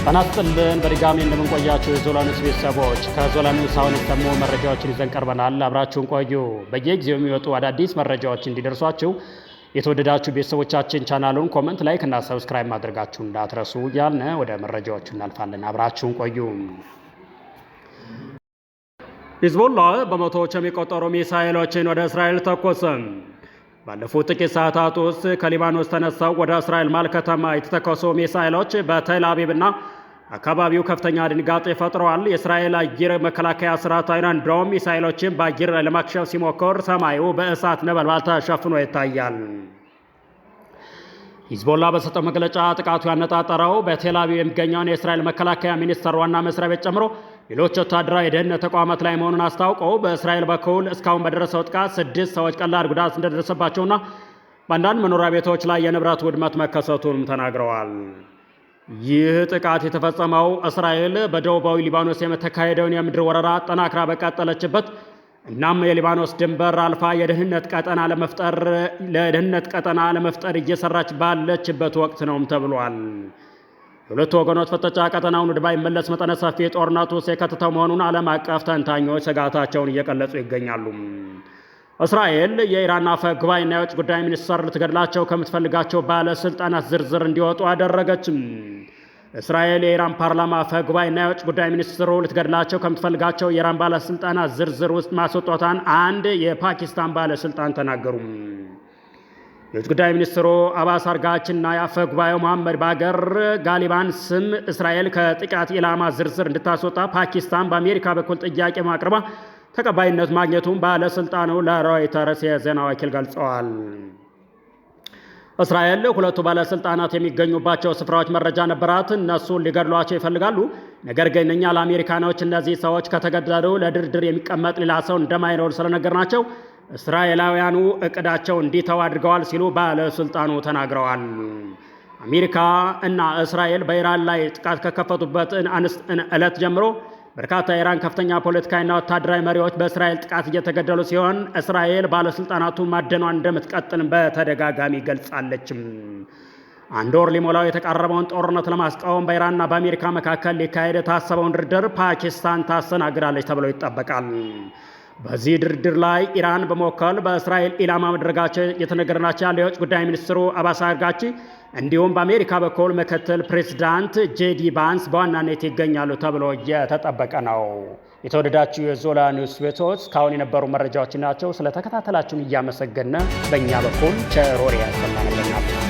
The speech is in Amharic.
ጤና ይስጥልን በድጋሚ እንደምንቆያችሁ የዞላ ኒውስ ቤተሰቦች ከዞላ ኒውስ አሁን የሰሙ መረጃዎችን ይዘን ቀርበናል። አብራችሁን ቆዩ። በየጊዜው የሚወጡ አዳዲስ መረጃዎች እንዲደርሷችሁ የተወደዳችሁ ቤተሰቦቻችን ቻናሉን ኮመንት፣ ላይክ እና ሰብስክራይብ ማድረጋችሁ እንዳትረሱ እያልን ወደ መረጃዎቹ እናልፋለን። አብራችሁን ቆዩ። ሂዝቦላ በመቶዎች የሚቆጠሩ ሚሳኤሎችን ወደ እስራኤል ተኮሰ። ባለፉት ጥቂት ሰዓታት ውስጥ ከሊባኖስ ተነሳው ወደ እስራኤል መሃል ከተማ የተተኮሱ ሚሳኤሎች በቴል አቪቭና አካባቢው ከፍተኛ ድንጋጤ ፈጥረዋል። የእስራኤል አየር መከላከያ ሰራዊት አይረን ዶም ሚሳኤሎችን በአየር ለማክሸፍ ሲሞክር ሰማዩ በእሳት ነበልባል ተሸፍኖ ይታያል። ሂዝቦላ በሰጠው መግለጫ ጥቃቱ ያነጣጠረው በቴል አቪቭ የሚገኘውን የእስራኤል መከላከያ ሚኒስቴር ዋና መስሪያ ቤት ጨምሮ ሌሎች ወታደራዊ የደህንነት ተቋማት ላይ መሆኑን አስታውቀው በእስራኤል በኩል እስካሁን በደረሰው ጥቃት 6 ሰዎች ቀላል ጉዳት እንደደረሰባቸውና በአንዳንድ መኖሪያ ቤቶች ላይ የንብረት ውድመት መከሰቱንም ተናግረዋል። ይህ ጥቃት የተፈጸመው እስራኤል በደቡባዊ ሊባኖስ የምትካሄደውን የምድር ወረራ አጠናክራ በቀጠለችበት እናም የሊባኖስ ድንበር አልፋ ለደህንነት ቀጠና ለመፍጠር እየሰራች ባለችበት ወቅት ነውም ተብሏል። የሁለቱ ወገኖች ፍጥጫ ቀጠናውን ወደ ባይመለስ መጠነ ሰፊ ጦርነት ውስጥ የከተተው መሆኑን ዓለም አቀፍ ተንታኞች ስጋታቸውን እየገለጹ ይገኛሉ። እስራኤል የኢራን አፈ ጉባኤና የውጭ ጉዳይ ሚኒስትር ልትገድላቸው ከምትፈልጋቸው ባለስልጣናት ዝርዝር እንዲወጡ አደረገችም። እስራኤል የኢራን ፓርላማ አፈ ጉባኤና የውጭ ጉዳይ ሚኒስትሩ ልትገድላቸው ከምትፈልጋቸው የኢራን ባለስልጣናት ዝርዝር ውስጥ ማስወጣቷን አንድ የፓኪስታን ባለስልጣን ተናገሩ። የውጭ ጉዳይ ሚኒስትሩ አባስ አርጋችና የአፈ ጉባኤው መሐመድ ባገር ጋሊባን ስም እስራኤል ከጥቃት ኢላማ ዝርዝር እንድታስወጣ ፓኪስታን በአሜሪካ በኩል ጥያቄ ማቅረቧ ተቀባይነት ማግኘቱን ባለስልጣኑ ለሮይተርስ የዜና ወኪል ገልጸዋል። እስራኤል ሁለቱ ባለስልጣናት የሚገኙባቸው ስፍራዎች መረጃ ነበራት። እነሱን ሊገድሏቸው ይፈልጋሉ። ነገር ግን እኛ ለአሜሪካኖች እነዚህ ሰዎች ከተገደሉ ለድርድር የሚቀመጥ ሌላ ሰው እንደማይኖር ስለነገርናቸው እስራኤላውያኑ እቅዳቸው እንዲተው አድርገዋል ሲሉ ባለስልጣኑ ተናግረዋል። አሜሪካ እና እስራኤል በኢራን ላይ ጥቃት ከከፈቱበት ዕለት ጀምሮ በርካታ የኢራን ከፍተኛ ፖለቲካዊና ወታደራዊ መሪዎች በእስራኤል ጥቃት እየተገደሉ ሲሆን እስራኤል ባለስልጣናቱ ማደኗን እንደምትቀጥል በተደጋጋሚ ገልጻለች። አንድ ወር ሊሞላው የተቃረበውን ጦርነት ለማስቃወም በኢራንና በአሜሪካ መካከል ሊካሄድ የታሰበውን ድርድር ፓኪስታን ታስተናግዳለች ተብሎ ይጠበቃል። በዚህ ድርድር ላይ ኢራን በመወከል በእስራኤል ኢላማ መድረጋቸው የተነገረላቸው ያለው የውጭ ጉዳይ ሚኒስትሩ አባስ አርጋቺ እንዲሁም በአሜሪካ በኩል ምክትል ፕሬዚዳንት ጄዲ ቫንስ በዋናነት ይገኛሉ ተብሎ እየተጠበቀ ነው። የተወደዳችሁ የዞላ ኒውስ ቤቶች እስካሁን የነበሩ መረጃዎች ናቸው። ስለተከታተላችሁን እያመሰገነ በእኛ በኩል ቸር ወሬ ያሰማን።